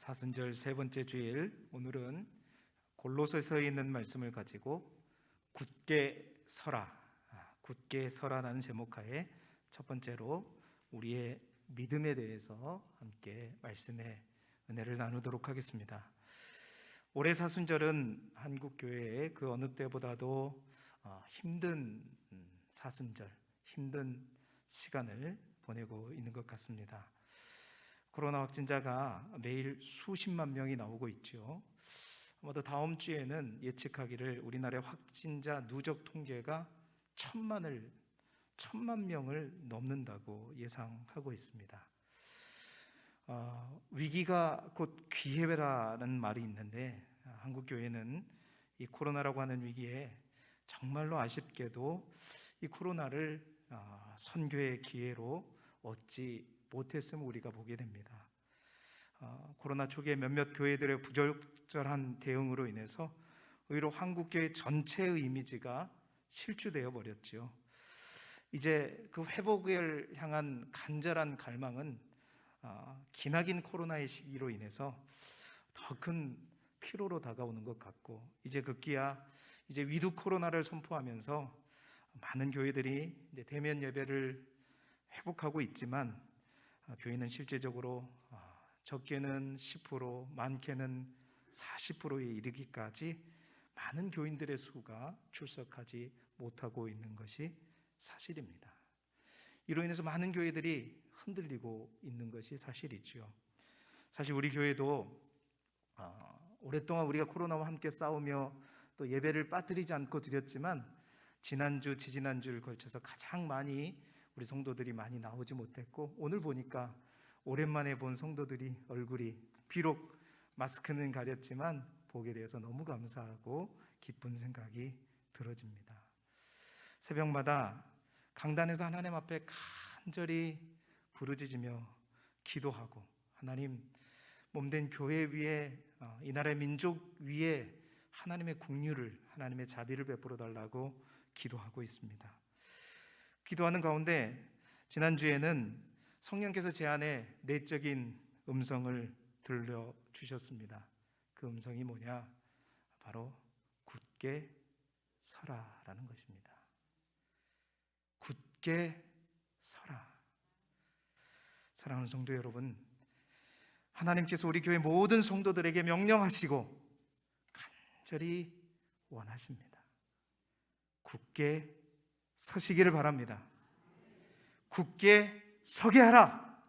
사순절 세 번째 주일, 오늘은 골로새서에 있는 말씀을 가지고 굳게 서라, 굳게 서라라는 제목하에 첫 번째로 우리의 믿음에 대해서 함께 말씀의 은혜를 나누도록 하겠습니다. 올해 사순절은 한국 교회의 그 어느 때보다도 힘든 사순절, 힘든 시간을 보내고 있는 것 같습니다. 코로나 확진자가 매일 수십만 명이 나오고 있죠. 아마도 다음 주에는 예측하기를 우리나라의 확진자 누적 통계가 천만 명을 넘는다고 예상하고 있습니다. 위기가 곧 기회라는 말이 있는데 한국 교회는 이 코로나라고 하는 위기에 정말로 아쉽게도 이 코로나를 선교의 기회로 얻지 못했음을 우리가 보게 됩니다. 코로나 초기에 몇몇 교회들의 부적절한 대응으로 인해서 오히려 한국교회 전체의 이미지가 실추되어 버렸죠. 이제 그 회복을 향한 간절한 갈망은 기나긴 코로나의 시기로 인해서 더 큰 피로로 다가오는 것 같고, 이제 급기야 이제 위드 코로나를 선포하면서 많은 교회들이 이제 대면 예배를 회복하고 있지만 교회는 실제적으로 적게는 10%, 많게는 40%에 이르기까지 많은 교인들의 수가 출석하지 못하고 있는 것이 사실입니다. 이로 인해서 많은 교회들이 흔들리고 있는 것이 사실이죠. 사실 우리 교회도 오랫동안 우리가 코로나와 함께 싸우며 또 예배를 빠뜨리지 않고 드렸지만 지난주, 지지난주를 걸쳐서 가장 많이 우리 성도들이 많이 나오지 못했고, 오늘 보니까 오랜만에 본 성도들이 얼굴이 비록 마스크는 가렸지만 보게 되어서 너무 감사하고 기쁜 생각이 들어집니다. 새벽마다 강단에서 하나님 앞에 간절히 부르짖으며 기도하고, 하나님, 몸된 교회 위에, 이 나라의 민족 위에 하나님의 긍휼을, 하나님의 자비를 베풀어 달라고 기도하고 있습니다. 기도하는 가운데 지난주에는 성령께서 제 안에 내적인 음성을 들려주셨습니다. 그 음성이 뭐냐? 바로 굳게 서라라는 것입니다. 굳게 서라. 사랑하는 성도 여러분, 하나님께서 우리 교회 모든 성도들에게 명령하시고 간절히 원하십니다. 굳게 서시기를 바랍니다. 굳게 서게 하라.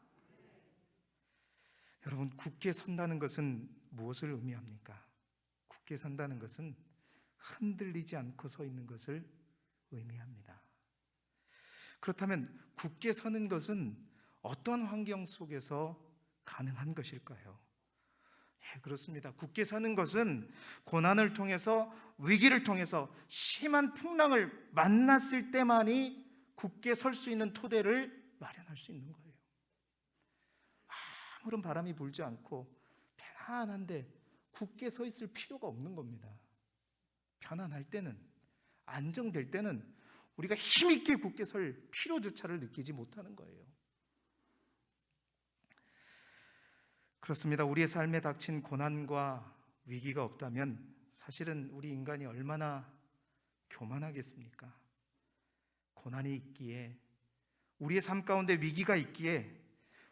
여러분, 굳게 선다는 것은 무엇을 의미합니까? 굳게 선다는 것은 흔들리지 않고 서 있는 것을 의미합니다. 그렇다면 굳게 서는 것은 어떤 환경 속에서 가능한 것일까요? 그렇습니다. 굳게 서는 것은 고난을 통해서, 위기를 통해서 심한 풍랑을 만났을 때만이 굳게 설 수 있는 토대를 마련할 수 있는 거예요. 아무런 바람이 불지 않고 편안한데 굳게 서 있을 필요가 없는 겁니다. 편안할 때는, 안정될 때는 우리가 힘있게 굳게 설 필요조차를 느끼지 못하는 거예요. 그렇습니다. 우리의 삶에 닥친 고난과 위기가 없다면 사실은 우리 인간이 얼마나 교만하겠습니까? 고난이 있기에, 우리의 삶 가운데 위기가 있기에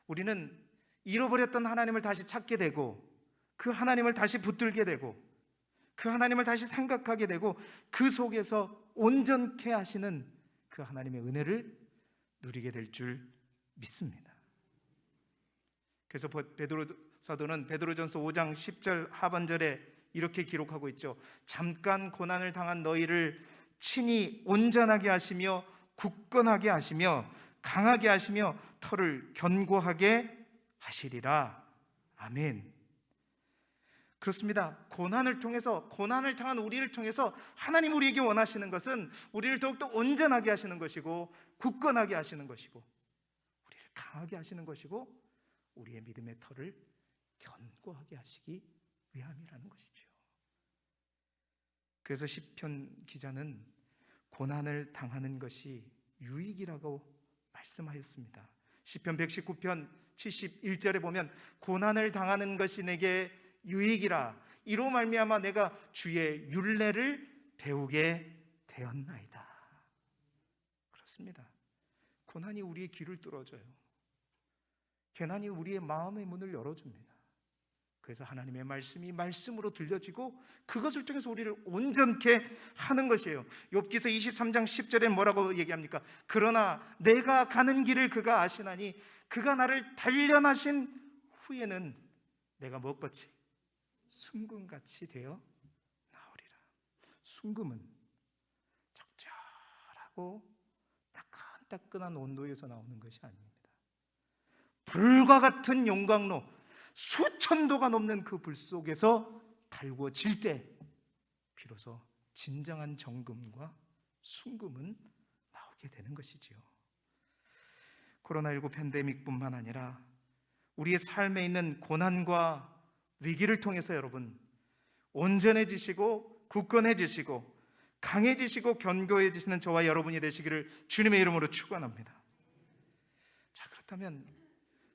우리는 잃어버렸던 하나님을 다시 찾게 되고, 그 하나님을 다시 붙들게 되고, 그 하나님을 다시 생각하게 되고, 그 속에서 온전케 하시는 그 하나님의 은혜를 누리게 될 줄 믿습니다. 그래서 베드로 사도는 베드로전서 5장 10절 하반절에 이렇게 기록하고 있죠. 잠깐 고난을 당한 너희를 친히 온전하게 하시며 굳건하게 하시며 강하게 하시며 터를 견고하게 하시리라. 아멘. 그렇습니다. 고난을 통해서, 고난을 당한 우리를 통해서 하나님 우리에게 원하시는 것은 우리를 더욱더 온전하게 하시는 것이고, 굳건하게 하시는 것이고, 우리를 강하게 하시는 것이고, 우리의 믿음의 터를 견고하게 하시기 위함이라는 것이죠. 그래서 시편 기자는 고난을 당하는 것이 유익이라고 말씀하였습니다. 시편 119편 71절에 보면 고난을 당하는 것이 내게 유익이라 이로 말미암아 내가 주의 율례를 배우게 되었나이다. 그렇습니다. 고난이 우리의 길을 뚫어줘요. 고난이 우리의 마음의 문을 열어줍니다. 그래서 하나님의 말씀이 말씀으로 들려지고 그것을 통해서 우리를 온전케 하는 것이에요. 욥기서 23장 10절에 뭐라고 얘기합니까? 그러나 내가 가는 길을 그가 아시나니 그가 나를 단련하신 후에는 내가 무엇같이? 순금같이 되어 나오리라. 순금은 적절하고 따끈따끈한 온도에서 나오는 것이 아닙니다. 불과 같은 용광로, 수천 도가 넘는 그 불 속에서 달구어질 때 비로소 진정한 정금과 순금은 나오게 되는 것이지요. 코로나19 팬데믹뿐만 아니라 우리의 삶에 있는 고난과 위기를 통해서 여러분 온전해지시고 굳건해지시고 강해지시고 견고해지시는 저와 여러분이 되시기를 주님의 이름으로 축원합니다. 자, 그렇다면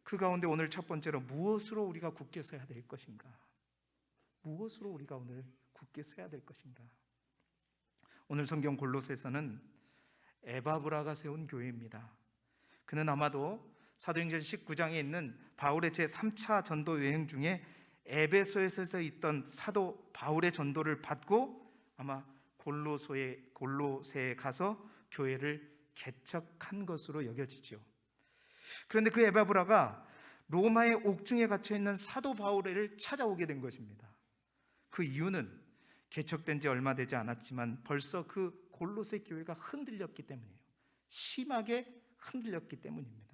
그 가운데 오늘 첫 번째로 무엇으로 우리가 굳게 서야 될 것인가? 무엇으로 우리가 오늘 굳게 서야 될 것인가? 오늘 성경 골로새서는 에바브라가 세운 교회입니다. 그는 아마도 사도행전 19장에 있는 바울의 제3차 전도 여행 중에 에베소에서 있던 사도 바울의 전도를 받고 아마 골로새에 가서 교회를 개척한 것으로 여겨지죠. 그런데 그 에바브라가 로마의 옥중에 갇혀 있는 사도 바울을 찾아오게 된 것입니다. 그 이유는 개척된 지 얼마 되지 않았지만 벌써 그 골로새 교회가 흔들렸기 때문이에요. 심하게 흔들렸기 때문입니다.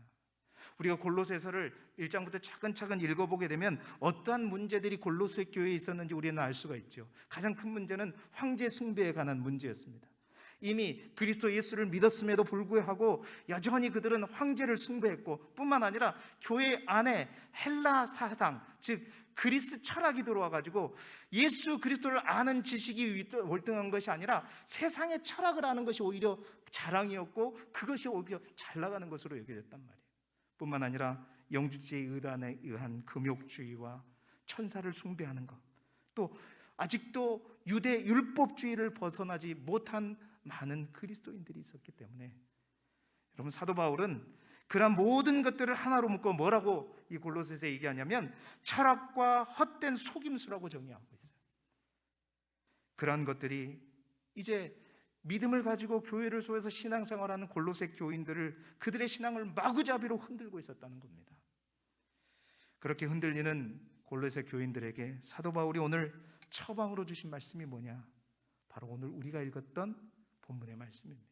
우리가 골로새서를 1장부터 차근차근 읽어보게 되면 어떠한 문제들이 골로새 교회에 있었는지 우리는 알 수가 있죠. 가장 큰 문제는 황제 숭배에 관한 문제였습니다. 이미 그리스도 예수를 믿었음에도 불구하고 여전히 그들은 황제를 숭배했고 뿐만 아니라 교회 안에 헬라 사상, 즉 그리스 철학이 들어와가지고 예수 그리스도를 아는 지식이 월등한 것이 아니라 세상의 철학을 아는 것이 오히려 자랑이었고 그것이 오히려 잘 나가는 것으로 여겨졌단 말이에요. 뿐만 아니라 영주제의 의단에 의한 금욕주의와 천사를 숭배하는 것, 또 아직도 유대 율법주의를 벗어나지 못한 많은 그리스도인들이 있었기 때문에 여러분 사도 바울은 그런 모든 것들을 하나로 묶어 뭐라고 이 골로새서 얘기하냐면 철학과 헛된 속임수라고 정의하고 있어요. 그러한 것들이 이제 믿음을 가지고 교회를 소해서 신앙생활하는 골로새 교인들을 그들의 신앙을 마구잡이로 흔들고 있었다는 겁니다. 그렇게 흔들리는 골로새 교인들에게 사도 바울이 오늘 처방으로 주신 말씀이 뭐냐? 바로 오늘 우리가 읽었던 본문의 말씀입니다.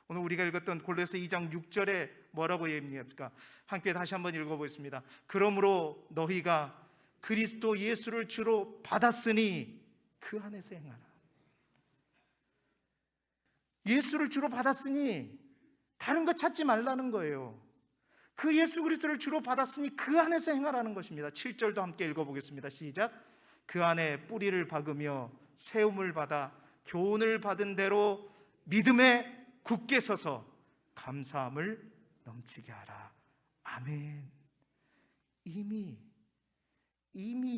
오늘 우리가 읽었던 골로새 2장 6절에 뭐라고 얘기합니까? 함께 다시 한번 읽어보겠습니다. 그러므로 너희가 그리스도 예수를 주로 받았으니 그 안에서 행하라. 예수를 주로 받았으니 다른 거 찾지 말라는 거예요. 그 예수 그리스도를 주로 받았으니 그 안에서 행하라는 것입니다. 7절도 함께 읽어보겠습니다. 시작. 그 안에 뿌리를 박으며 세움을 받아 교훈을 받은 대로 믿음에 굳게 서서 감사함을 넘치게 하라. 아멘. 이미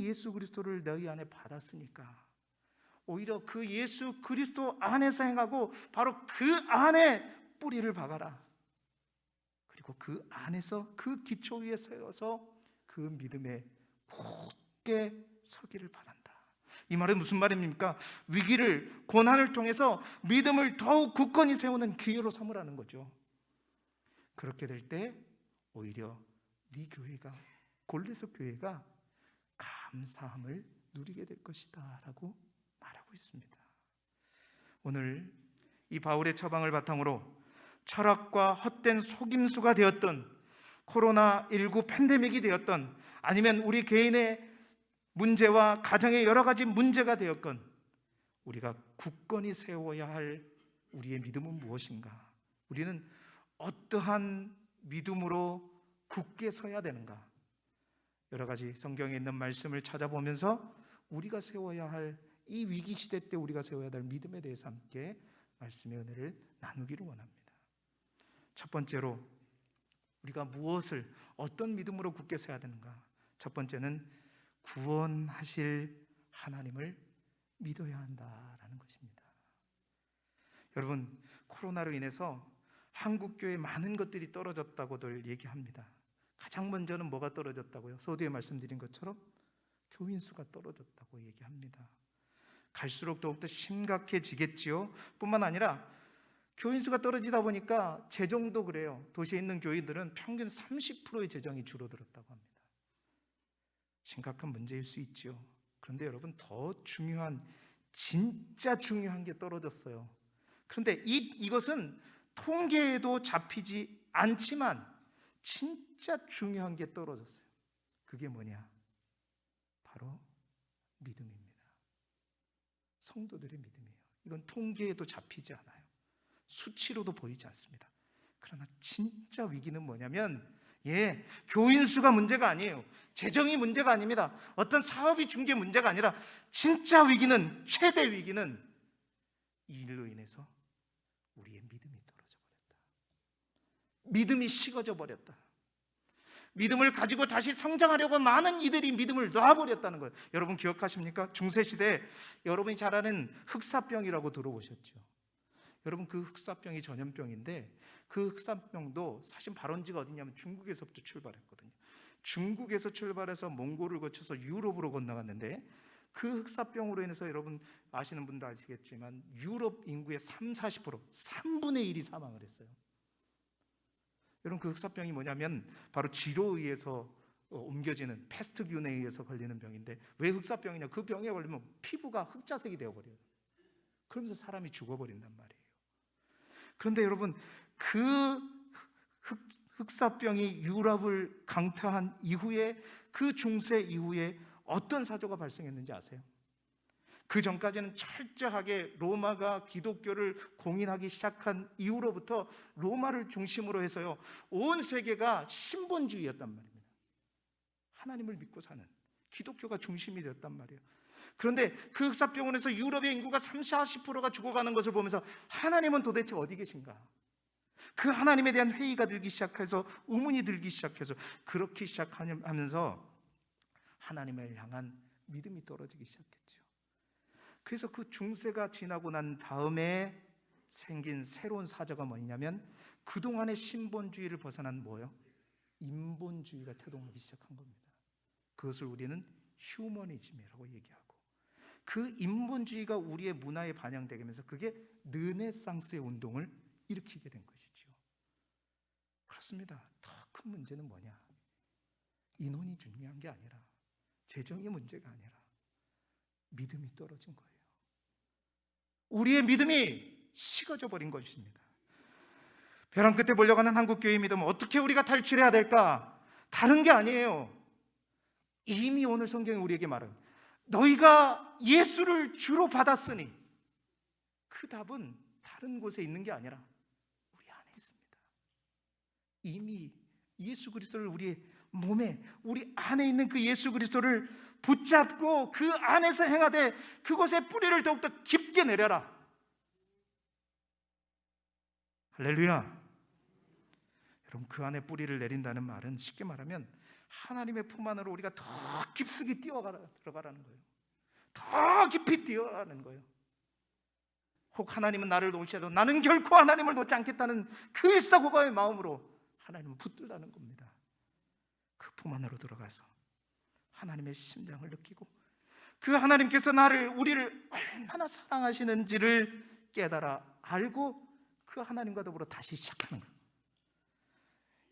예수 그리스도를 너희 안에 받았으니까 오히려 그 예수 그리스도 안에서 행하고 바로 그 안에 뿌리를 박아라. 그리고 그 안에서 그 기초 위에 세워서 그 믿음에 굳게 서기를 바란다. 이 말은 무슨 말입니까? 위기를, 고난을 통해서 믿음을 더욱 굳건히 세우는 기회로 삼으라는 거죠. 그렇게 될 때 오히려 네 교회가, 골로새 교회가 감사함을 누리게 될 것이다 라고 말하고 있습니다. 오늘 이 바울의 처방을 바탕으로 철학과 헛된 속임수가 되었던 코로나19 팬데믹이 되었던 아니면 우리 개인의 문제와 가정의 여러 가지 문제가 되었건 우리가 굳건히 세워야 할 우리의 믿음은 무엇인가? 우리는 어떠한 믿음으로 굳게 서야 되는가? 여러 가지 성경에 있는 말씀을 찾아보면서 우리가 세워야 할 이 위기 시대 때 우리가 세워야 될 믿음에 대해서 함께 말씀의 은혜를 나누기를 원합니다. 첫 번째로 우리가 무엇을 어떤 믿음으로 굳게 서야 되는가? 첫 번째는 구원하실 하나님을 믿어야 한다라는 것입니다. 여러분, 코로나로 인해서 한국교회 많은 것들이 떨어졌다고들 얘기합니다. 가장 먼저는 뭐가 떨어졌다고요? 서두에 말씀드린 것처럼 교인 수가 떨어졌다고 얘기합니다. 갈수록 더욱더 심각해지겠지요. 뿐만 아니라 교인 수가 떨어지다 보니까 재정도 그래요. 도시에 있는 교회들은 평균 30%의 재정이 줄어들었다고 합니다. 심각한 문제일 수 있지요. 그런데 여러분, 더 중요한, 진짜 중요한 게 떨어졌어요. 그런데 이것은 통계에도 잡히지 않지만 진짜 중요한 게 떨어졌어요. 그게 뭐냐? 바로 믿음입니다. 성도들의 믿음이에요. 이건 통계에도 잡히지 않아요. 수치로도 보이지 않습니다. 그러나 진짜 위기는 뭐냐면, 교인 수가 문제가 아니에요. 재정이 문제가 아닙니다. 어떤 사업이 준 게 문제가 아니라 진짜 위기는, 최대 위기는 이 일로 인해서 우리의 믿음이 떨어져 버렸다. 믿음이 식어져 버렸다. 믿음을 가지고 다시 성장하려고 많은 이들이 믿음을 놔버렸다는 거예요. 여러분 기억하십니까? 중세시대에 여러분이 잘 아는 흑사병이라고 들어보셨죠? 여러분, 그 흑사병이 전염병인데 그 흑사병도 사실 발원지가 어디냐면 중국에서부터 출발했거든요. 중국에서 출발해서 몽골을 거쳐서 유럽으로 건너갔는데 그 흑사병으로 인해서 여러분 아시는 분도 아시겠지만 유럽 인구의 30-40%, 3분의 1이 사망을 했어요. 여러분, 그 흑사병이 뭐냐면 바로 쥐로 의해서 옮겨지는 패스트균에 의해서 걸리는 병인데, 왜 흑사병이냐? 그 병에 걸리면 피부가 흑자색이 되어버려요. 그러면서 사람이 죽어버린단 말이에요. 그런데 여러분, 그 흑사병이 유럽을 강타한 이후에, 그 중세 이후에 어떤 사조가 발생했는지 아세요? 그 전까지는 철저하게 로마가 기독교를 공인하기 시작한 이후로부터 로마를 중심으로 해서요, 온 세계가 신본주의였단 말입니다. 하나님을 믿고 사는 기독교가 중심이 되었단 말이에요. 그런데 그 흑사병원에서 유럽의 인구가 30-40%가 죽어가는 것을 보면서 하나님은 도대체 어디 계신가? 그 하나님에 대한 회의가 들기 시작해서, 의문이 들기 시작해서, 그렇게 시작하면서 하나님을 향한 믿음이 떨어지기 시작했죠. 그래서 그 중세가 지나고 난 다음에 생긴 새로운 사조가 뭐냐면, 그동안의 신본주의를 벗어난 뭐예요? 인본주의가 태동하기 시작한 겁니다. 그것을 우리는 휴머니즘이라고 얘기하고, 그 인본주의가 우리의 문화에 반영되면서 그게 르네상스의 운동을 일으키게 된 것이죠. 그렇습니다. 더 큰 문제는 뭐냐? 인원이 중요한 게 아니라, 재정의 문제가 아니라 믿음이 떨어진 거예요. 우리의 믿음이 식어져 버린 것입니다. 벼랑 끝에 몰려가는 한국교회의 믿음은 어떻게 우리가 탈출해야 될까? 다른 게 아니에요. 이미 오늘 성경이 우리에게 말은, 너희가 예수를 주로 받았으니, 그 답은 다른 곳에 있는 게 아니라 우리 안에 있습니다. 이미 예수 그리스도를 우리의 몸에, 우리 안에 있는 그 예수 그리스도를 붙잡고 그 안에서 행하되 그곳에 뿌리를 더욱더 깊게 내려라. 할렐루야. 여러분, 그 안에 뿌리를 내린다는 말은 쉽게 말하면 하나님의 품 안으로 우리가 더 깊숙이 들어가라는 거예요. 더 깊이 뛰어가는 거예요. 혹 하나님은 나를 놓으셔도 나는 결코 하나님을 놓지 않겠다는 그 일사고가의 마음으로 하나님을 붙들라는 겁니다. 그 품 안으로 들어가서 하나님의 심장을 느끼고, 그 하나님께서 우리를 얼마나 사랑하시는지를 깨달아 알고 그 하나님과 더불어 다시 시작하는 거예요.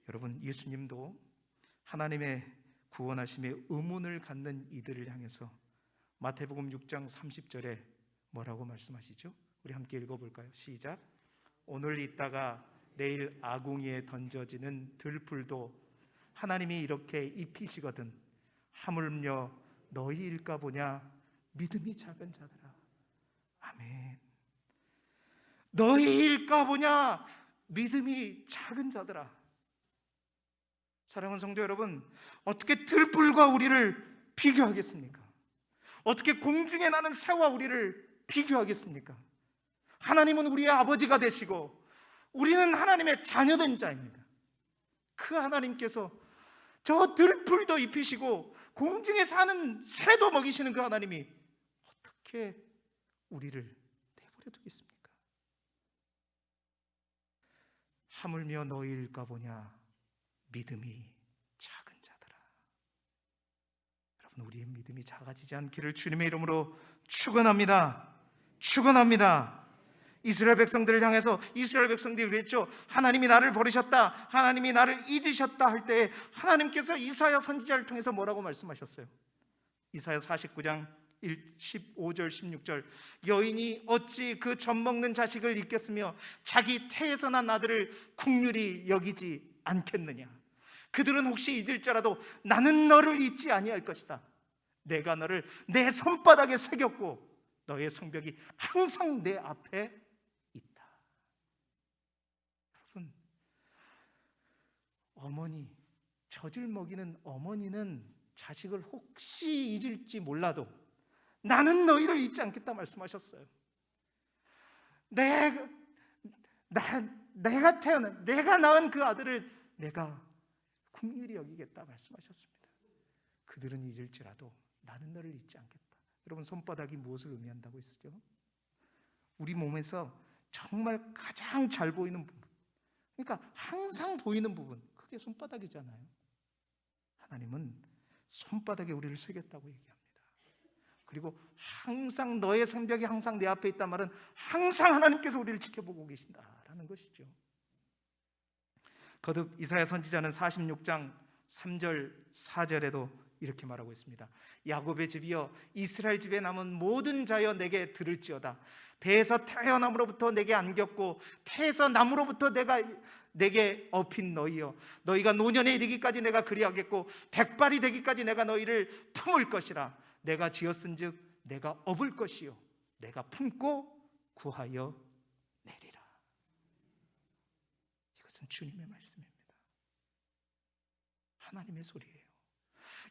여러분, 예수님도 하나님의 구원하심에 의문을 갖는 이들을 향해서 마태복음 6장 30절에 뭐라고 말씀하시죠? 우리 함께 읽어볼까요? 시작. 오늘 있다가 내일 아궁이에 던져지는 들풀도 하나님이 이렇게 입히시거든 하물며 너희일까 보냐, 믿음이 작은 자들아. 아멘. 너희일까 보냐, 믿음이 작은 자들아. 사랑하는 성도 여러분, 어떻게 들불과 우리를 비교하겠습니까? 어떻게 공중에 나는 새와 우리를 비교하겠습니까? 하나님은 우리의 아버지가 되시고 우리는 하나님의 자녀된 자입니다. 그 하나님께서 저 들풀도 입히시고 공중에 사는 새도 먹이시는 그 하나님이 어떻게 우리를 내버려 두겠습니까? 하물며 너희일까 보냐 믿음이 작은 자들아. 여러분, 우리의 믿음이 작아지지 않기를 주님의 이름으로 축원합니다. 축원합니다. 이스라엘 백성들을 향해서 이스라엘 백성들이 그랬죠. 하나님이 나를 버리셨다, 하나님이 나를 잊으셨다 할 때 하나님께서 이사야 선지자를 통해서 뭐라고 말씀하셨어요? 이사야 49장 15절 16절 여인이 어찌 그 젖 먹는 자식을 잊겠으며 자기 태에서 난 아들을 긍휼히 여기지 않겠느냐. 그들은 혹시 잊을지라도 나는 너를 잊지 아니할 것이다. 내가 너를 내 손바닥에 새겼고 너의 성벽이 항상 내 앞에 있다. 여러분, 어머니, 젖을 먹이는 어머니는 자식을 혹시 잊을지 몰라도 나는 너희를 잊지 않겠다 말씀하셨어요. 내가 태어난, 내가 낳은 그 아들을 내가 긍휼히 여기겠다 말씀하셨습니다. 그들은 잊을지라도 나는 너를 잊지 않겠다. 여러분, 손바닥이 무엇을 의미한다고 했죠? 우리 몸에서 정말 가장 잘 보이는 부분, 그러니까 항상 보이는 부분, 그게 손바닥이잖아요. 하나님은 손바닥에 우리를 새겼다고 얘기합니다. 그리고 항상 너의 성벽이 항상 내 앞에 있단 말은 항상 하나님께서 우리를 지켜보고 계신다라는 것이죠. 거듭 이사야 선지자는 46장 3절 4절에도 이렇게 말하고 있습니다. 야곱의 집이여 이스라엘 집에 남은 모든 자여 내게 들을지어다. 배에서 태어남으로부터 내게 안겼고 태에서 남으로부터 내게 업힌 너희여, 너희가 노년에 이르기까지 내가 그리하겠고 백발이 되기까지 내가 너희를 품을 것이라. 내가 지었은즉 내가 업을 것이요 내가 품고 구하여 내리라. 이것은 주님의 말씀입니다. 하나님의 소리예요.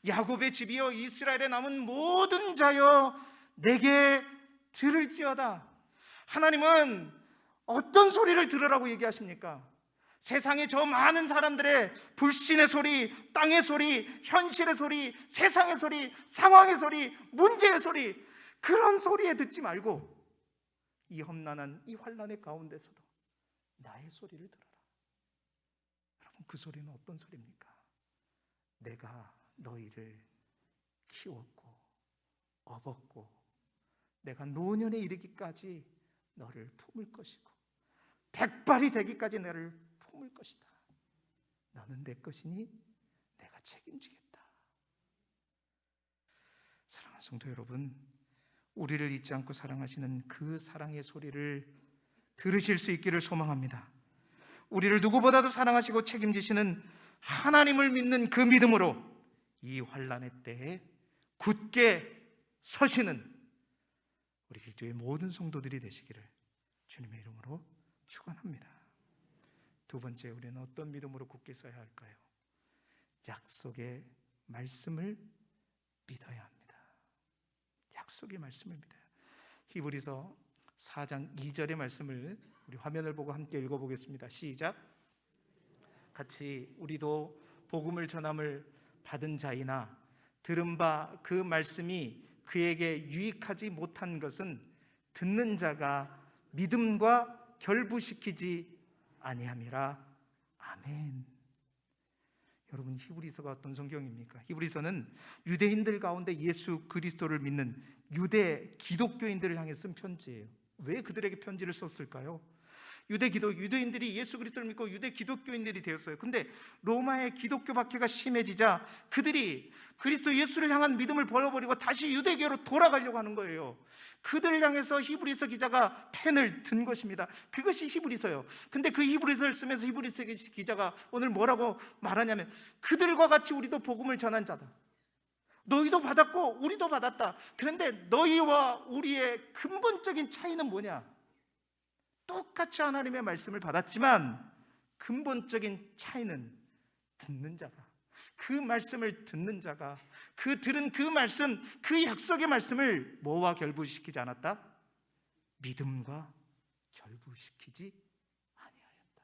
야곱의 집이여 이스라엘에 남은 모든 자여 내게 들을지어다. 하나님은 어떤 소리를 들으라고 얘기하십니까? 세상에 저 많은 사람들의 불신의 소리, 땅의 소리, 현실의 소리, 세상의 소리, 상황의 소리, 문제의 소리, 그런 소리에 듣지 말고 이 험난한 이 환난의 가운데서도 나의 소리를 들어라. 여러분, 그 소리는 어떤 소리입니까? 내가 너희를 키웠고 업었고 내가 노년에 이르기까지 너를 품을 것이고 백발이 되기까지 너를 품을 것이다. 너는 내 것이니 내가 책임지겠다. 사랑하는 성도 여러분, 우리를 잊지 않고 사랑하시는 그 사랑의 소리를 들으실 수 있기를 소망합니다. 우리를 누구보다도 사랑하시고 책임지시는 하나님을 믿는 그 믿음으로 이 환난의 때에 굳게 서시는 우리 길교의 모든 성도들이 되시기를 주님의 이름으로 축원합니다. 두 번째, 우리는 어떤 믿음으로 굳게 서야 할까요? 약속의 말씀을 믿어야 합니다. 약속의 말씀을 믿어야. 히브리서 4장 2절의 말씀을 우리 화면을 보고 함께 읽어보겠습니다. 시작. 같이 우리도 복음을 전함을 받은 자이나 들은 바 그 말씀이 그에게 유익하지 못한 것은 듣는 자가 믿음과 결부시키지 아니함이라. 아멘. 여러분, 히브리서가 어떤 성경입니까? 히브리서는 유대인들 가운데 예수 그리스도를 믿는 유대 기독교인들을 향해 쓴 편지예요. 왜 그들에게 편지를 썼을까요? 유대인들이 예수 그리스도를 믿고 유대 기독교인들이 되었어요. 근데 로마의 기독교 박해가 심해지자 그들이 그리스도 예수를 향한 믿음을 버려버리고 다시 유대교로 돌아가려고 하는 거예요. 그들을 향해서 히브리서 기자가 펜을 든 것입니다. 그것이 히브리서예요. 근데 그 히브리서를 쓰면서 히브리서 기자가 오늘 뭐라고 말하냐면, 그들과 같이 우리도 복음을 전한 자다. 너희도 받았고 우리도 받았다. 그런데 너희와 우리의 근본적인 차이는 뭐냐? 똑같이 하나님의 말씀을 받았지만 근본적인 차이는 듣는 자가, 그 말씀을 듣는 자가 그 들은 그 말씀, 그 약속의 말씀을 뭐와 결부시키지 않았다? 믿음과 결부시키지 아니하였다.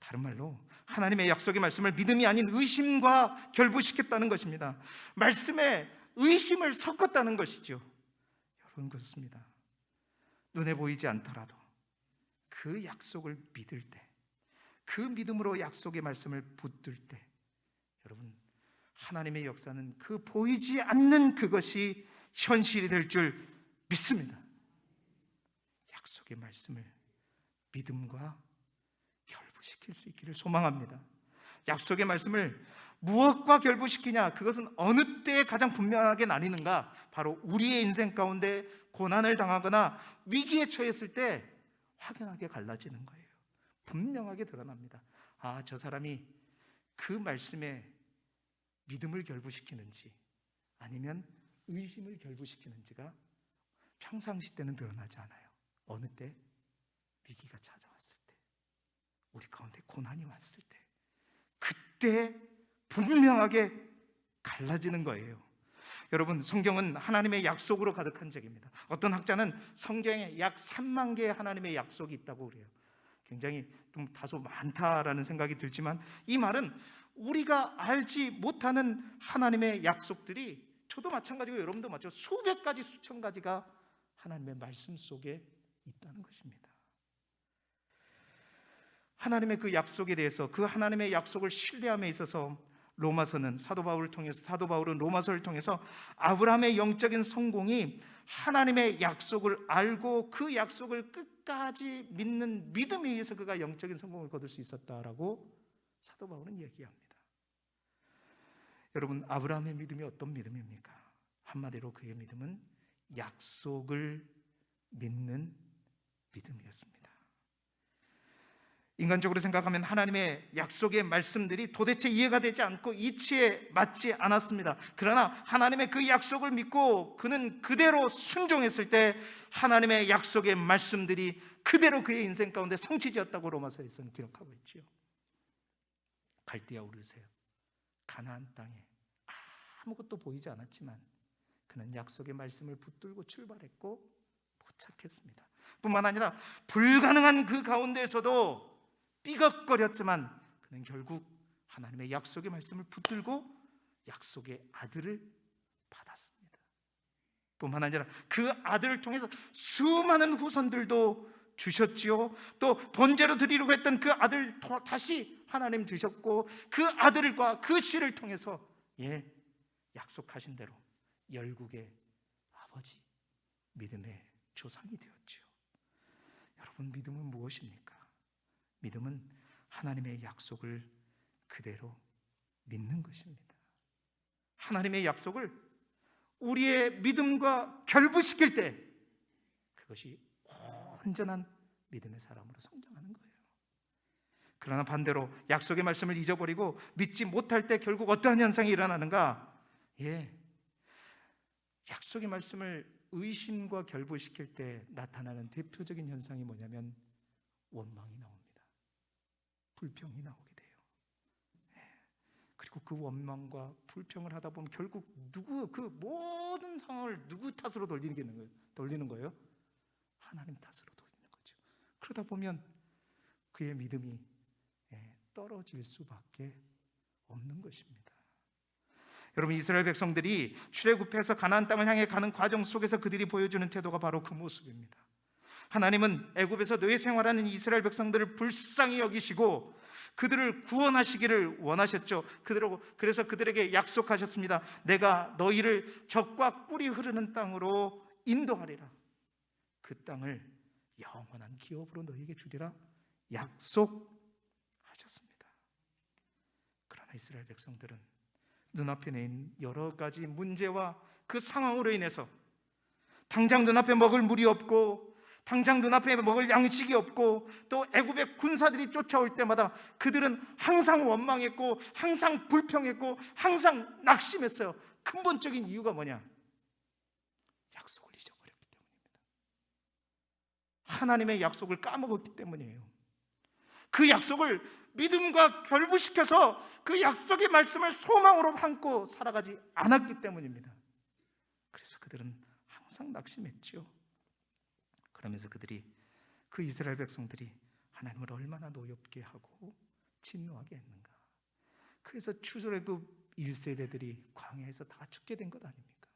다른 말로 하나님의 약속의 말씀을 믿음이 아닌 의심과 결부시켰다는 것입니다. 말씀에 의심을 섞었다는 것이죠. 여러분, 그렇습니다. 눈에 보이지 않더라도 그 약속을 믿을 때, 그 믿음으로 약속의 말씀을 붙들 때, 여러분, 하나님의 역사는 그 보이지 않는 그것이 현실이 될 줄 믿습니다. 약속의 말씀을 믿음과 결부시킬 수 있기를 소망합니다. 약속의 말씀을 무엇과 결부시키냐? 그것은 어느 때에 가장 분명하게 나뉘는가? 바로 우리의 인생 가운데 고난을 당하거나 위기에 처했을 때 확연하게 갈라지는 거예요. 분명하게 드러납니다. 아, 저 사람이 그 말씀에 믿음을 결부시키는지 아니면 의심을 결부시키는지가 평상시 때는 드러나지 않아요. 어느 때? 위기가 찾아왔을 때, 우리 가운데 고난이 왔을 때, 그때 분명하게 갈라지는 거예요. 여러분, 성경은 하나님의 약속으로 가득한 책입니다. 어떤 학자는 성경에 약 3만 개의 하나님의 약속이 있다고 그래요. 굉장히 좀 다소 많다라는 생각이 들지만, 이 말은 우리가 알지 못하는 하나님의 약속들이, 저도 마찬가지고 여러분도 마찬가지고 수백 가지 수천 가지가 하나님의 말씀 속에 있다는 것입니다. 하나님의 그 약속에 대해서, 그 하나님의 약속을 신뢰함에 있어서 로마서는 사도 바울은 로마서를 통해서 아브라함의 영적인 성공이 하나님의 약속을 알고 그 약속을 끝까지 믿는 믿음에 의해서 그가 영적인 성공을 거둘 수 있었다라고 사도 바울은 얘기합니다. 여러분, 아브라함의 믿음이 어떤 믿음입니까? 한마디로 그의 믿음은 약속을 믿는 믿음이었습니다. 인간적으로 생각하면 하나님의 약속의 말씀들이 도대체 이해가 되지 않고 이치에 맞지 않았습니다. 그러나 하나님의 그 약속을 믿고 그는 그대로 순종했을 때 하나님의 약속의 말씀들이 그대로 그의 인생 가운데 성취되었다고 로마서에서는 기록하고 있지요. 갈대아 우르세요, 가나안 땅에 아무것도 보이지 않았지만 그는 약속의 말씀을 붙들고 출발했고 도착했습니다. 뿐만 아니라 불가능한 그 가운데에서도 삐걱거렸지만 그는 결국 하나님의 약속의 말씀을 붙들고 약속의 아들을 받았습니다. 뿐만 아니라 그 아들을 통해서 수많은 후손들도 주셨지요. 또 번제로 드리려고 했던 그 아들 다시 하나님 주셨고, 그 아들과 그 씨를 통해서 약속하신 대로 열국의 아버지, 믿음의 조상이 되었지요. 여러분, 믿음은 무엇입니까? 믿음은 하나님의 약속을 그대로 믿는 것입니다. 하나님의 약속을 우리의 믿음과 결부시킬 때 그것이 온전한 믿음의 사람으로 성장하는 거예요. 그러나 반대로 약속의 말씀을 잊어버리고 믿지 못할 때 결국 어떠한 현상이 일어나는가? 약속의 말씀을 의심과 결부시킬 때 나타나는 대표적인 현상이 뭐냐면 원망이 나옵니다. 불평이 나오게 돼요. 그리고 그 원망과 불평을 하다 보면 결국 그 모든 상황을 누구 탓으로 돌리는 거예요? 하나님 탓으로 돌리는 거죠. 그러다 보면 그의 믿음이 떨어질 수밖에 없는 것입니다. 여러분, 이스라엘 백성들이 출애굽해서 가나안 땅을 향해 가는 과정 속에서 그들이 보여주는 태도가 바로 그 모습입니다. 하나님은 애굽에서 노예 생활하는 이스라엘 백성들을 불쌍히 여기시고 그들을 구원하시기를 원하셨죠. 그래서 그들에게 약속하셨습니다. 내가 너희를 젖과 꿀이 흐르는 땅으로 인도하리라. 그 땅을 영원한 기업으로 너희에게 주리라 약속하셨습니다. 그러나 이스라엘 백성들은 눈앞에 내인 여러 가지 문제와 그 상황으로 인해서 당장 눈앞에 먹을 물이 없고, 당장 눈앞에 먹을 양식이 없고, 또 애굽의 군사들이 쫓아올 때마다 그들은 항상 원망했고 항상 불평했고 항상 낙심했어요. 근본적인 이유가 뭐냐? 약속을 잊어버렸기 때문입니다. 하나님의 약속을 까먹었기 때문이에요. 그 약속을 믿음과 결부시켜서 그 약속의 말씀을 소망으로 삼고 살아가지 않았기 때문입니다. 그래서 그들은 항상 낙심했죠. 그러면서 그 이스라엘 백성들이 하나님을 얼마나 노엽게 하고 진노하게 했는가? 그래서 출애굽 1세대들이 광야에서 다 죽게 된 것 아닙니까?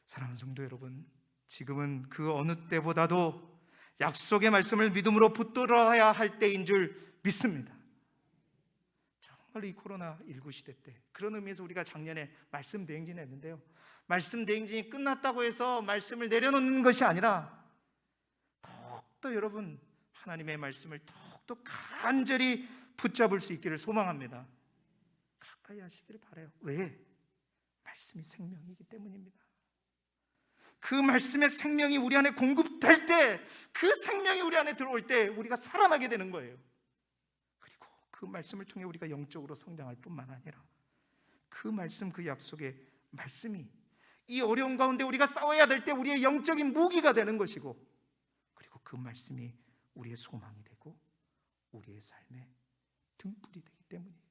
사랑하는 성도 여러분, 지금은 그 어느 때보다도 약속의 말씀을 믿음으로 붙들어야 할 때인 줄 믿습니다. 정말 이 코로나19 시대 때 그런 의미에서 우리가 작년에 말씀 대행진 했는데요, 말씀 대행진이 끝났다고 해서 말씀을 내려놓는 것이 아니라 더욱더 여러분 하나님의 말씀을 더욱더 간절히 붙잡을 수 있기를 소망합니다. 가까이 하시기를 바라요. 왜? 말씀이 생명이기 때문입니다. 그 말씀의 생명이 우리 안에 공급될 때, 그 생명이 우리 안에 들어올 때 우리가 살아나게 되는 거예요. 그리고 그 말씀을 통해 우리가 영적으로 성장할 뿐만 아니라 그 말씀, 그 약속의 말씀이 이 어려운 가운데 우리가 싸워야 될 때 우리의 영적인 무기가 되는 것이고, 그리고 그 말씀이 우리의 소망이 되고 우리의 삶의 등불이 되기 때문이에요.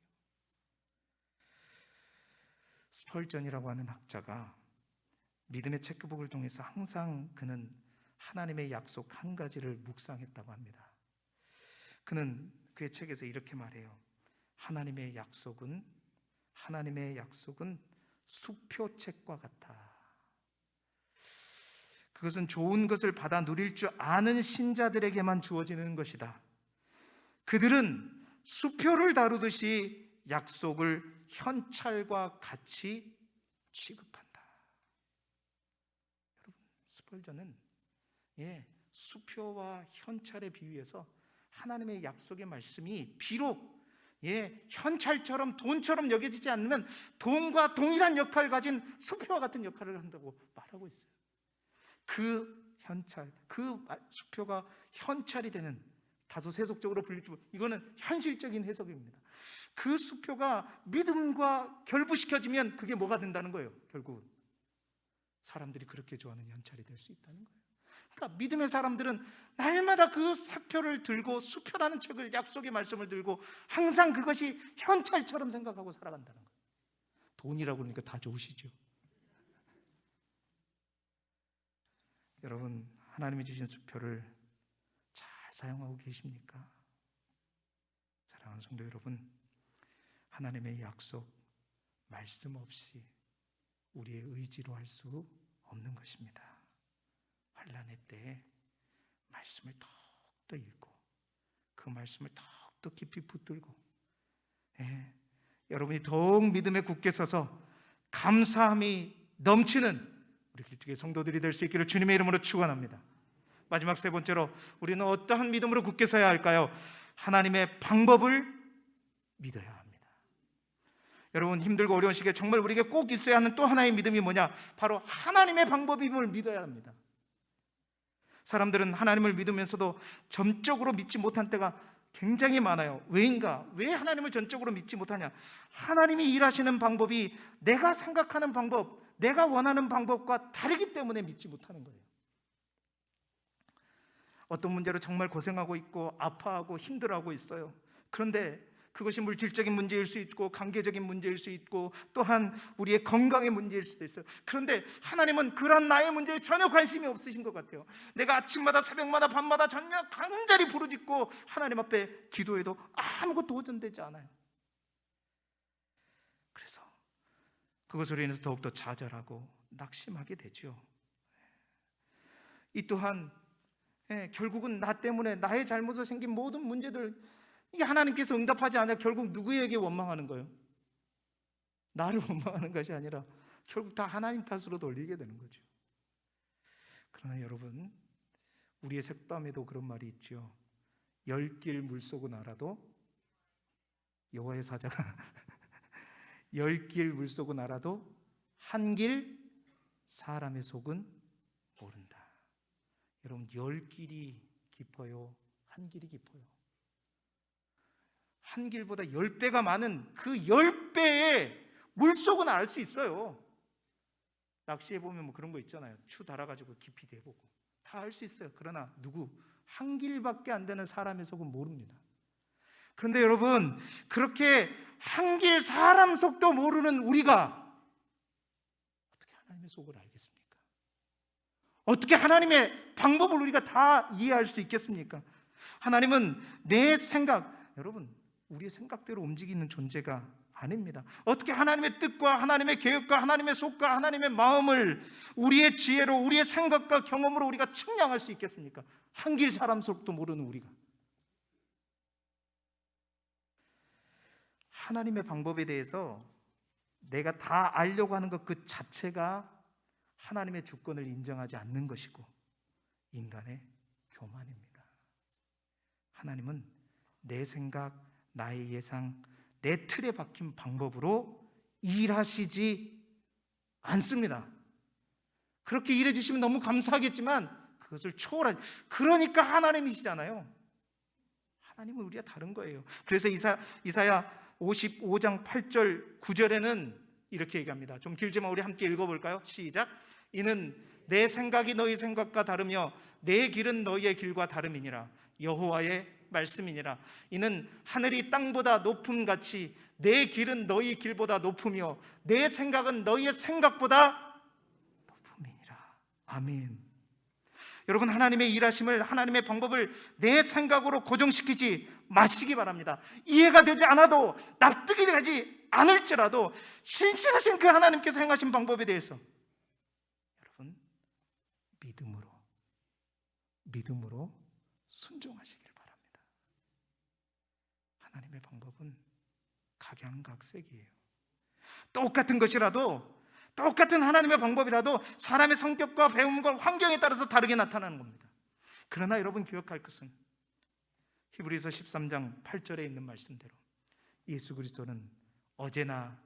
스펄전이라고 하는 학자가 믿음의 체크북을 통해서 항상 그는 하나님의 약속 한 가지를 묵상했다고 합니다. 그는 그의 책에서 이렇게 말해요. 하나님의 약속은 수표책과 같아. 그것은 좋은 것을 받아 누릴 줄 아는 신자들에게만 주어지는 것이다. 그들은 수표를 다루듯이 약속을 현찰과 같이 취급한다. 여러분, 스펄전은 수표와 현찰에 비유해서 하나님의 약속의 말씀이 비록 현찰처럼 돈처럼 여겨지지 않으면 돈과 동일한 역할을 가진 수표와 같은 역할을 한다고 말하고 있어요. 그 현찰, 그 수표가 현찰이 되는, 다소 세속적으로 불리지만 이거는 현실적인 해석입니다. 그 수표가 믿음과 결부시켜지면 그게 뭐가 된다는 거예요. 결국은 사람들이 그렇게 좋아하는 현찰이 될 수 있다는 거예요. 그러니까 믿음의 사람들은 날마다 그 사표를 들고, 수표라는 책을, 약속의 말씀을 들고 항상 그것이 현찰처럼 생각하고 살아간다는 거예요. 돈이라고 그러니까 다 좋으시죠. 여러분, 하나님이 주신 수표를 잘 사용하고 계십니까? 사랑하는 성도 여러분, 하나님의 약속, 말씀 없이 우리의 의지로 할 수 없는 것입니다. 환난의 때에 말씀을 더욱더 읽고 그 말씀을 더욱더 깊이 붙들고 여러분이 더욱 믿음에 굳게 서서 감사함이 넘치는 우리 길쭉의 성도들이 될 수 있기를 주님의 이름으로 축원합니다. 마지막 세 번째로 우리는 어떠한 믿음으로 굳게 서야 할까요? 하나님의 방법을 믿어야 합니다. 여러분, 힘들고 어려운 시기에 정말 우리에게 꼭 있어야 하는 또 하나의 믿음이 뭐냐? 바로 하나님의 방법임을 믿어야 합니다. 사람들은 하나님을 믿으면서도 전적으로 믿지 못한 때가 굉장히 많아요. 왜인가? 왜 하나님을 전적으로 믿지 못하냐? 하나님이 일하시는 방법이 내가 생각하는 방법, 내가 원하는 방법과 다르기 때문에 믿지 못하는 거예요. 어떤 문제로 정말 고생하고 있고 아파하고 힘들어하고 있어요. 그런데 그것이 물질적인 문제일 수 있고 관계적인 문제일 수 있고 또한 우리의 건강의 문제일 수도 있어요. 그런데 하나님은 그런 나의 문제에 전혀 관심이 없으신 것 같아요. 내가 아침마다 새벽마다 밤마다 전혀 간절히 부르짖고 하나님 앞에 기도해도 아무것도 호전되지 않아요. 그래서 그것으로 인해서 더욱더 좌절하고 낙심하게 되죠. 이 또한 결국은 나 때문에 나의 잘못으로 생긴 모든 문제들, 이게 하나님께서 응답하지 않아 결국 누구에게 원망하는 거예요? 나를 원망하는 것이 아니라 결국 다 하나님 탓으로 돌리게 되는 거죠. 그러나 여러분, 우리의 색담에도 그런 말이 있죠. 10길 물속은 알아도 여호와의 사자가 10길 물속은 알아도 한 길 사람의 속은 모른다. 여러분, 10길이 깊어요? 한 길이 깊어요? 한 길보다 10배가 많은 그 10배의 물속은 알 수 있어요. 낚시해보면 뭐 그런 거 있잖아요. 추 달아가지고 깊이 대보고 다 알 수 있어요. 그러나 한 길밖에 안 되는 사람의 속은 모릅니다. 그런데 여러분, 그렇게 한 길 사람 속도 모르는 우리가 어떻게 하나님의 속을 알겠습니까? 어떻게 하나님의 방법을 우리가 다 이해할 수 있겠습니까? 하나님은 내 생각, 여러분, 우리의 생각대로 움직이는 존재가 아닙니다. 어떻게 하나님의 뜻과 하나님의 계획과 하나님의 속과 하나님의 마음을 우리의 지혜로, 우리의 생각과 경험으로 우리가 측량할 수 있겠습니까? 한길 사람 속도 모르는 우리가. 하나님의 방법에 대해서 내가 다 알려고 하는 것 그 자체가 하나님의 주권을 인정하지 않는 것이고 인간의 교만입니다. 하나님은 내 생각, 나의 예상, 내 틀에 박힌 방법으로 일하시지 않습니다. 그렇게 일해 주시면 너무 감사하겠지만 그것을 초월하지, 그러니까 하나님이시잖아요. 하나님은 우리가 다른 거예요. 그래서 이사야 55장 8절 9절에는 이렇게 얘기합니다. 좀 길지만 우리 함께 읽어볼까요? 시작. 이는 내 생각이 너희 생각과 다르며 내 길은 너희의 길과 다름이니라. 여호와의 말씀이니라. 이는 하늘이 땅보다 높음같이 내 길은 너희 길보다 높으며 내 생각은 너희의 생각보다 높음이니라. 아멘. 여러분, 하나님의 일하심을, 하나님의 방법을 내 생각으로 고정시키지 마시기 바랍니다. 이해가 되지 않아도, 납득이 되지 않을지라도 신실하신 그 하나님께서 행하신 방법에 대해서 여러분 믿음으로 순종하시길 바랍니다. 하나님의 방법은 각양각색이에요. 똑같은 것이라도, 똑같은 하나님의 방법이라도 사람의 성격과 배움과 환경에 따라서 다르게 나타나는 겁니다. 그러나 여러분 기억할 것은 히브리서 13장 8절에 있는 말씀대로 예수 그리스도는 어제나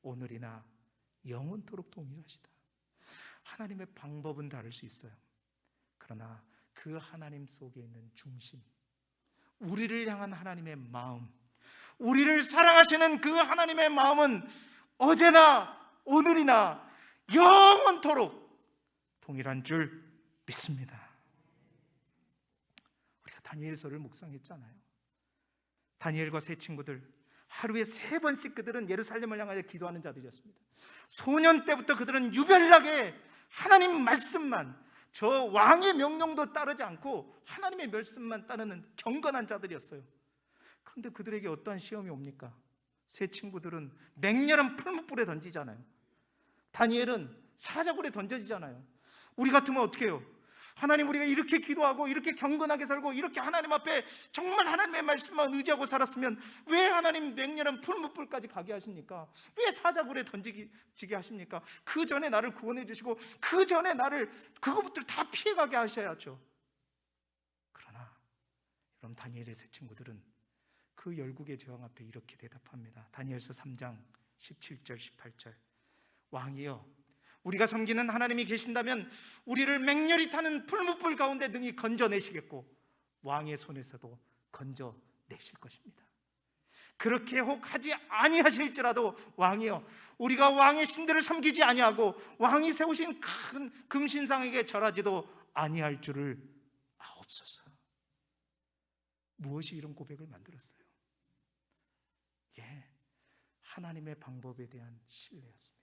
오늘이나 영원토록 동일하시다. 하나님의 방법은 다를 수 있어요. 그러나 그 하나님 속에 있는 중심, 우리를 향한 하나님의 마음, 우리를 사랑하시는 그 하나님의 마음은 어제나 오늘이나 영원토록 동일한 줄 믿습니다. 우리가 다니엘서를 묵상했잖아요. 다니엘과 세 친구들, 하루에 3번씩 그들은 예루살렘을 향하여 기도하는 자들이었습니다. 소년 때부터 그들은 유별나게 하나님 말씀만, 저 왕의 명령도 따르지 않고 하나님의 말씀만 따르는 경건한 자들이었어요. 그런데 그들에게 어떠한 시험이 옵니까? 세 친구들은 맹렬한 풀무불에 던지잖아요. 다니엘은 사자굴에 던져지잖아요. 우리 같으면 어떻게 해요? 하나님, 우리가 이렇게 기도하고 이렇게 경건하게 살고 이렇게 하나님 앞에 정말 하나님의 말씀만 의지하고 살았으면 왜 하나님 맹렬한 풀무불까지 가게 하십니까? 왜 사자굴에 던지게 하십니까? 그 전에 나를 구원해 주시고 그 전에 나를 그것부터 다 피해가게 하셔야죠. 그러나 여러분, 다니엘의 세 친구들은 그 열국의 저항 앞에 이렇게 대답합니다. 다니엘서 3장 17절 18절. 왕이여, 우리가 섬기는 하나님이 계신다면 우리를 맹렬히 타는 풀무불 가운데 능히 건져내시겠고 왕의 손에서도 건져내실 것입니다. 그렇게 혹 하지 아니하실지라도 왕이여, 우리가 왕의 신들을 섬기지 아니하고 왕이 세우신 큰 금신상에게 절하지도 아니할 줄을 아옵소서. 무엇이 이런 고백을 만들었어요? 하나님의 방법에 대한 신뢰였습니다.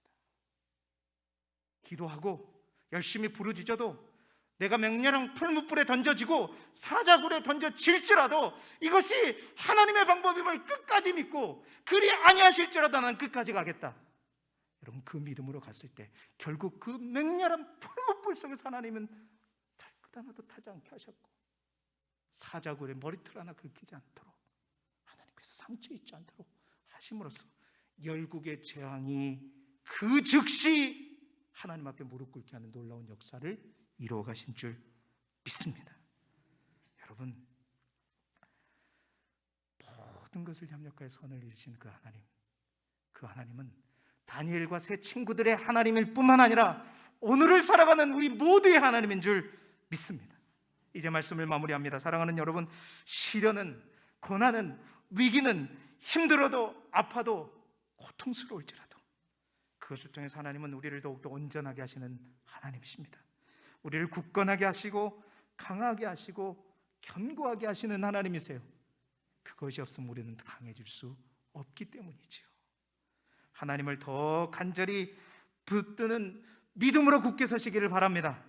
기도하고 열심히 부르짖어도 내가 맹렬한 풀무불에 던져지고 사자굴에 던져질지라도 이것이 하나님의 방법임을 끝까지 믿고 그리 아니하실지라도 나는 끝까지 가겠다. 여러분, 그 믿음으로 갔을 때 결국 그 맹렬한 풀무불 속에서 하나님은 발끝 하나도 타지 않게 하셨고 사자굴에 머리털 하나 긁히지 않도록 하나님께서 상처 있지 않도록 하심으로써 열국의 재앙이 그 즉시 하나님 앞에 무릎 꿇게 하는 놀라운 역사를 이루어 가신 줄 믿습니다. 여러분, 모든 것을 협력하여 선을 이루신 그 하나님, 그 하나님은 다니엘과 세 친구들의 하나님일 뿐만 아니라 오늘을 살아가는 우리 모두의 하나님인 줄 믿습니다. 이제 말씀을 마무리합니다. 사랑하는 여러분, 시련은, 고난은, 위기는 힘들어도 아파도 고통스러울지라도 그것을 통해서 하나님은 우리를 더욱더 온전하게 하시는 하나님이십니다. 우리를 굳건하게 하시고 강하게 하시고 견고하게 하시는 하나님이세요. 그것이 없으면 우리는 강해질 수 없기 때문이지요. 하나님을 더 간절히 붙드는 믿음으로 굳게 서시기를 바랍니다.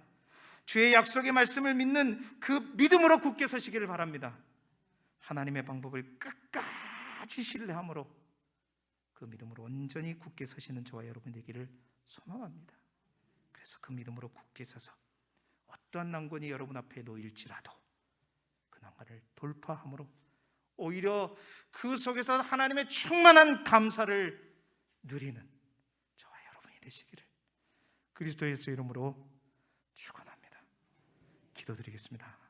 주의 약속의 말씀을 믿는 그 믿음으로 굳게 서시기를 바랍니다. 하나님의 방법을 끝까지 신뢰함으로 그 믿음으로 온전히 굳게 서시는 저와 여러분 되기를 소망합니다. 그래서 그 믿음으로 굳게 서서 어떠한 난관이 여러분 앞에 놓일지라도 그 난관을 돌파함으로 오히려 그 속에서 하나님의 충만한 감사를 누리는 저와 여러분이 되시기를 그리스도 예수 이름으로 축원합니다. 기도드리겠습니다.